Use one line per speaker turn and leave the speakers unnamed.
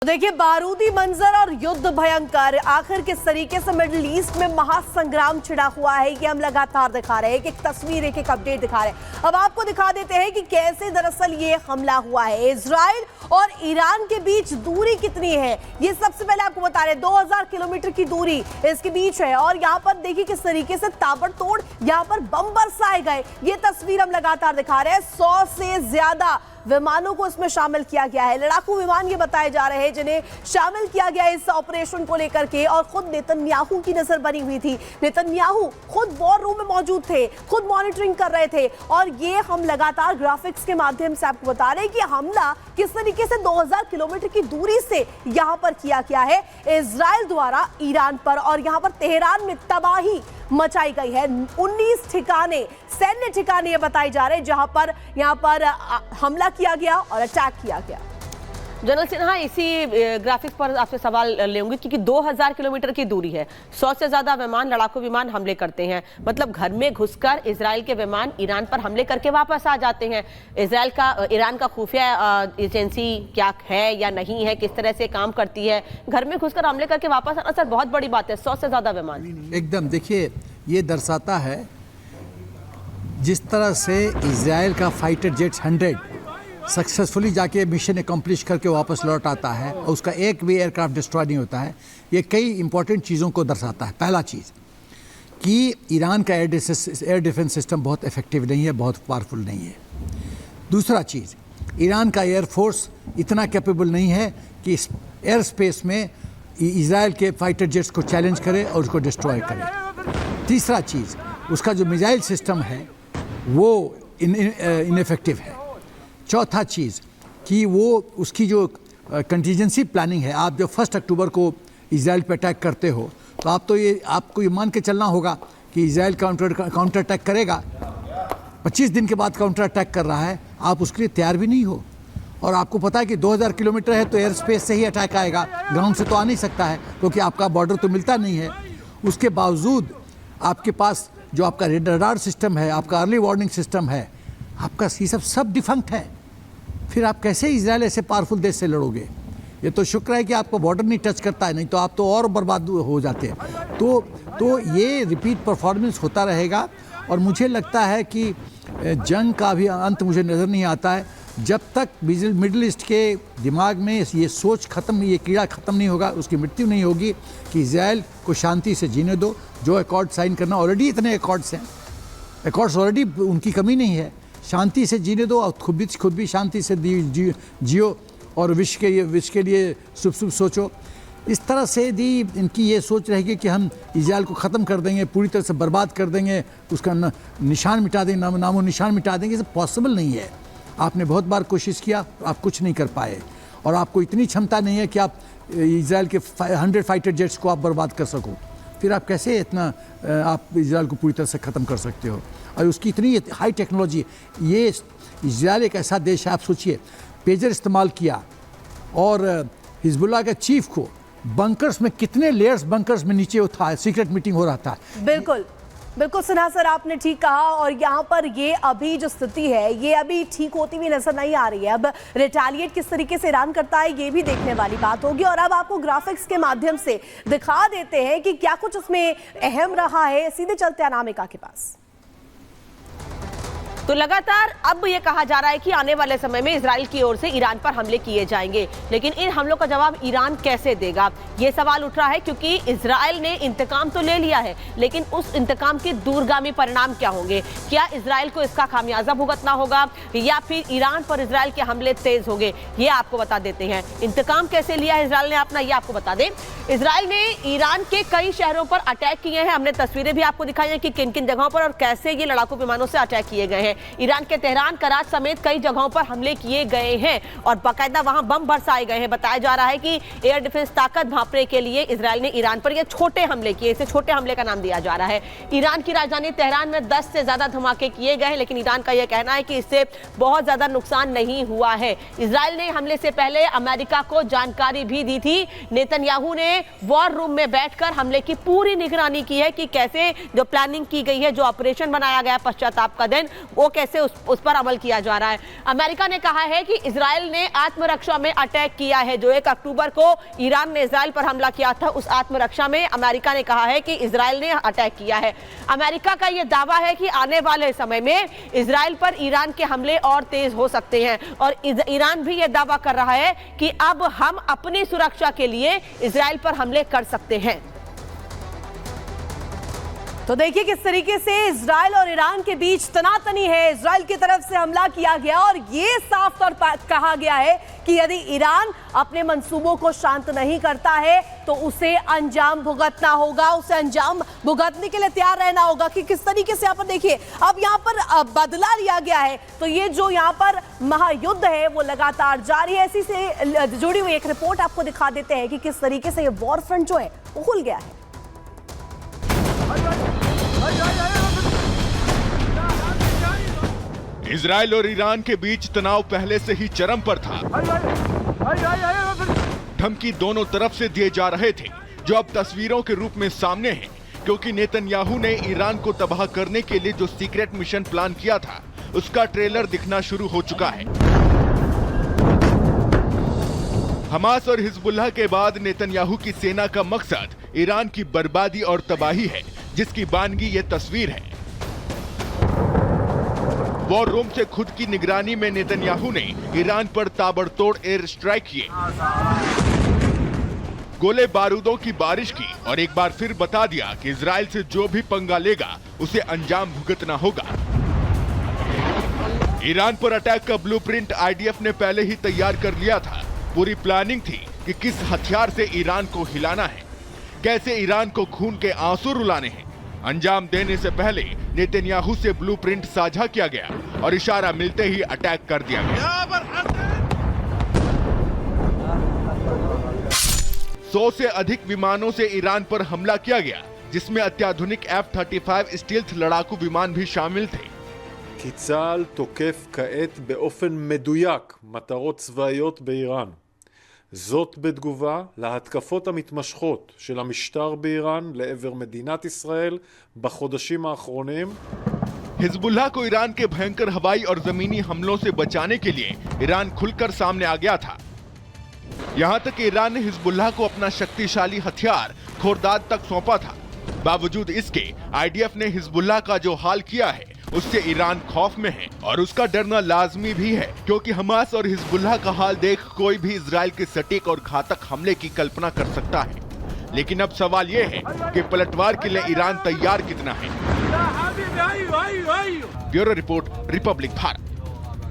देखिए, बारूदी मंजर और युद्ध भयंकर। आखिर किस तरीके से मिडिल ईस्ट में महासंग्राम छिड़ा हुआ है, ये हम लगातार दिखा रहे हैं। एक तस्वीर, एक अपडेट दिखा रहे हैं। अब आपको दिखा देते हैं कि कैसे दरअसल ये हमला हुआ है। इजराइल और ईरान के बीच दूरी कितनी है, ये सबसे पहले आपको बता रहे हैं। 2000 किलोमीटर की दूरी इसके बीच है। और यहाँ पर देखिए किस तरीके से ताबड़तोड़ यहाँ पर बम बरसाए गए। ये तस्वीर हम लगातार दिखा रहे हैं। 100 से ज्यादा विमानों को इसमें शामिल किया गया है। लड़ाकू विमान ये बताए जा रहे हैं जिन्हें शामिल किया गया इस ऑपरेशन को लेकर के। और खुद नेतन्याहू की नजर बनी हुई थी। नेतन्याहू खुद वॉर रूम में मौजूद थे, खुद मॉनिटरिंग कर रहे थे। और ये हम लगातार ग्राफिक्स के माध्यम से आपको बता रहे हैं कि हमला किस तरीके से 2000 किलोमीटर की दूरी से यहां पर किया गया है इजराइल द्वारा ईरान पर। और यहां पर तेहरान में तबाही मचाई गई है। 19 ठिकाने, सैन्य ठिकाने ये बताए जा रहे हैं जहां पर यहां पर हमला किया गया और अटैक किया गया।
जनरल सिन्हा, इसी ग्राफिक्स पर आपसे सवाल लेंगे क्योंकि 2000 किलोमीटर की दूरी है। 100 से ज्यादा विमान, लड़ाकू विमान हमले करते हैं। मतलब घर में घुसकर इजराइल के विमान ईरान पर हमले करके वापस आ जाते हैं। ईरान का खुफिया एजेंसी क्या है या नहीं है, किस तरह से काम करती है, घर में घुसकर हमले करके वापस आना सर बहुत बड़ी बात है। 100 से ज्यादा विमान
एकदम, देखिए ये दर्शाता है जिस तरह से इजराइल का फाइटर जेट्स 100 सक्सेसफुली जाके मिशन एकम्प्लिश करके वापस लौट आता है और उसका एक भी एयरक्राफ्ट डिस्ट्रॉय नहीं होता है। ये कई इंपॉर्टेंट चीज़ों को दर्शाता है। पहला चीज़ कि ईरान का एयर डिफेंस सिस्टम बहुत इफेक्टिव नहीं है, बहुत पावरफुल नहीं है। दूसरा चीज़, ईरान का एयरफोर्स इतना कैपेबल नहीं है कि एयर स्पेस में इजराइल के फाइटर जेट्स को चैलेंज करे और उसको डिस्ट्रॉय करे। तीसरा चीज़, उसका जो मिसाइल सिस्टम है वो इनफेक्टिव है। चौथा चीज़ कि वो उसकी जो कंटीजेंसी प्लानिंग है, आप जब 1 अक्टूबर को इजराइल पे अटैक करते हो तो आपको ये मान के चलना होगा कि इजराइल काउंटर अटैक करेगा। 25 दिन के बाद काउंटर अटैक कर रहा है, आप उसके लिए तैयार भी नहीं हो। और आपको पता है कि 2000 किलोमीटर है तो एयर स्पेस से ही अटैक आएगा, ग्राउंड से तो आ नहीं सकता है क्योंकि आपका बॉर्डर तो मिलता नहीं है। उसके बावजूद आपके पास जो आपका रडार सिस्टम है, आपका अर्ली वार्निंग सिस्टम है, आपका ये सब डिफंक्ट है। फिर आप कैसे इजराइल ऐसे पावरफुल देश से लड़ोगे? ये तो शुक्र है कि आपको बॉर्डर नहीं टच करता है, नहीं तो आप तो और बर्बाद हो जाते हैं। तो ये रिपीट परफॉर्मेंस होता रहेगा। और मुझे लगता है कि जंग का भी अंत मुझे नज़र नहीं आता है जब तक मिडिल ईस्ट के दिमाग में ये सोच खत्म, ये कीड़ा ख़त्म नहीं होगा, उसकी मृत्यु नहीं होगी कि इजराइल को शांति से जीने दो। जो अकॉर्ड साइन करना, ऑलरेडी इतने अकॉर्ड्स हैं, अकॉर्ड्स ऑलरेडी, उनकी कमी नहीं है। शांति से जीने दो और खुद भी शांति से जियो और विश्व के लिए शुभ सोचो। इस तरह से यदि इनकी ये सोच रहेगी कि हम इजराइल को ख़त्म कर देंगे, पूरी तरह से बर्बाद कर देंगे, उसका निशान मिटा देंगे, नामो निशान मिटा देंगे, ये पॉसिबल नहीं है। आपने बहुत बार कोशिश किया, आप कुछ नहीं कर पाए। और आपको इतनी क्षमता नहीं है कि आप इजराइल के 100 फाइटर जेट्स को आप बर्बाद कर सको। फिर आप कैसे इतना आप इजराइल को पूरी तरह से ख़त्म कर सकते हो? और उसकी इतनी हाई टेक्नोलॉजी, ये इजराइल एक ऐसा देश है, आप सोचिए, पेजर इस्तेमाल किया और हिजबुल्लाह के चीफ को बंकर्स में, कितने लेयर्स बंकर्स में नीचे था, सीक्रेट मीटिंग हो रहा था।
बिल्कुल बिल्कुल सिन्हा सर, आपने ठीक कहा। और यहाँ पर ये अभी जो स्थिति है ये अभी ठीक होती हुई नजर नहीं आ रही है। अब रिटेलिएट किस तरीके से ईरान करता है ये भी देखने वाली बात होगी। और अब आपको ग्राफिक्स के माध्यम से दिखा देते हैं कि क्या कुछ उसमें अहम रहा है। सीधे चलते हैं अनामिका के पास।
तो लगातार अब ये कहा जा रहा है कि आने वाले समय में इजराइल की ओर से ईरान पर हमले किए जाएंगे, लेकिन इन हमलों का जवाब ईरान कैसे देगा, ये सवाल उठ रहा है। क्योंकि इजराइल ने इंतकाम तो ले लिया है, लेकिन उस इंतकाम के दूरगामी परिणाम क्या होंगे? क्या इजराइल को इसका खामियाजा भुगतना होगा या फिर ईरान पर इजराइल के हमले तेज होंगे? ये आपको बता देते हैं। इंतकाम कैसे लिया है इजराइल ने अपना, ये आपको बता दें। इजराइल ने ईरान के कई शहरों पर अटैक किए हैं। हमने तस्वीरें भी आपको दिखाई हैं कि किन किन जगहों पर और कैसे ये लड़ाकू विमानों से अटैक किए गए हैं। ईरान के तेहरान, कराच समेत कई जगहों पर हमले किए गए हैं और बाकायदा वहां बम बरसाए गए हैं। बताया जा रहा है कि एयर डिफेंस ताकत भांपने के लिए इजराइल ने ईरान पर ये छोटे हमले किए, इसे छोटे हमले का नाम दिया जा रहा है। ईरान की राजधानी तेहरान में 10 से ज्यादा धमाके किए गए हैं, लेकिन ईरान का यह कहना है कि इससे बहुत ज्यादा नुकसान नहीं हुआ है। इजराइल ने हमले से पहले अमेरिका को जानकारी भी दी थी। नेतन्याहू ने वॉर रूम में बैठकर हमले की पूरी निगरानी की है कि कैसे जो प्लानिंग की गई है, जो ऑपरेशन बनाया गया पश्चाताप का दिन, वो कैसे उस पर अमल किया जा रहा है। अमेरिका ने कहा है कि इजराइल ने आत्मरक्षा में अटैक किया है। जो 1 अक्टूबर को ईरान ने इजराइल पर हमला किया था, उस आत्मरक्षा में अमेरिका ने कहा है कि इजराइल ने अटैक किया है। अमेरिका का यह दावा है कि आने वाले समय में इजराइल पर ईरान के हमले और तेज हो सकते हैं और ईरान भी यह दावा कर रहा है कि अब हम अपनी सुरक्षा के लिए इजराइल पर हमले कर सकते हैं।
तो देखिए किस तरीके से इजराइल और ईरान के बीच तनातनी है। इजराइल की तरफ से हमला किया गया और यह साफ तौर पर कहा गया है कि यदि ईरान अपने मंसूबों को शांत नहीं करता है तो उसे अंजाम भुगतना होगा, उसे अंजाम भुगतने के लिए तैयार रहना होगा। कि किस तरीके से यहाँ पर देखिए अब यहाँ पर बदला लिया गया है। तो ये जो यहाँ पर महायुद्ध है वो लगातार जारी है। इसी से जुड़ी हुई एक रिपोर्ट आपको दिखा देते हैं कि किस तरीके से ये वॉर फ्रंट जो है वो खुल गया है।
इजराइल और ईरान के बीच तनाव पहले से ही चरम पर था। धमकी दोनों तरफ से दिए जा रहे थे, जो अब तस्वीरों के रूप में सामने हैं, क्योंकि नेतन्याहू ने ईरान को तबाह करने के लिए जो सीक्रेट मिशन प्लान किया था, उसका ट्रेलर दिखना शुरू हो चुका है। हमास और हिजबुल्लाह के बाद नेतन्याहू की सेना का मकसद ईरान की बर्बादी और तबाही है, जिसकी बानगी ये तस्वीर है। वॉर रूम से खुद की निगरानी में नेतन्याहू ने ईरान पर ताबड़तोड़ एयर स्ट्राइक किए, गोले बारूदों की बारिश की और एक बार फिर बता दिया कि इजराइल से जो भी पंगा लेगा उसे अंजाम भुगतना होगा। ईरान पर अटैक का ब्लूप्रिंट आईडीएफ ने पहले ही तैयार कर लिया था। पूरी प्लानिंग थी कि किस हथियार से ईरान को हिलाना है, कैसे ईरान को खून के आंसू रुलाने हैं। अंजाम देने से पहले नेतन्याहू से ब्लूप्रिंट साझा किया गया और इशारा मिलते ही अटैक कर दिया गया। 100 से अधिक विमानों से ईरान पर हमला किया गया, जिसमें अत्याधुनिक F-35 स्टील्थ लड़ाकू विमान भी शामिल थे।
כי צה"ל תוקף כעת באופן מדויק מטרות צבאיות באיראן. זאת בתגובה להתקפות המתמשכות של המשטר באיראן לעבר מדינת ישראל בחודשים האחרונים.
हिजबुल्लाह को ईरान के भयंकर हवाई और जमीनी हमलों से बचाने के लिए ईरान खुलकर सामने आ गया था। यहां तक कि ईरान ने हिजबुल्लाह को अपना शक्तिशाली हथियार खोरदाद तक सौंपा था। बावजूद इसके आईडीएफ ने हिजबुल्लाह का जो हाल किया है उससे ईरान खौफ में है और उसका डरना लाजमी भी है, क्योंकि हमास और हिजबुल्लाह का हाल देख कोई भी इजराइल के सटीक और घातक हमले की कल्पना कर सकता है। लेकिन अब सवाल यह है कि पलटवार के लिए ईरान तैयार कितना है। Bureau report, Republic Bharat.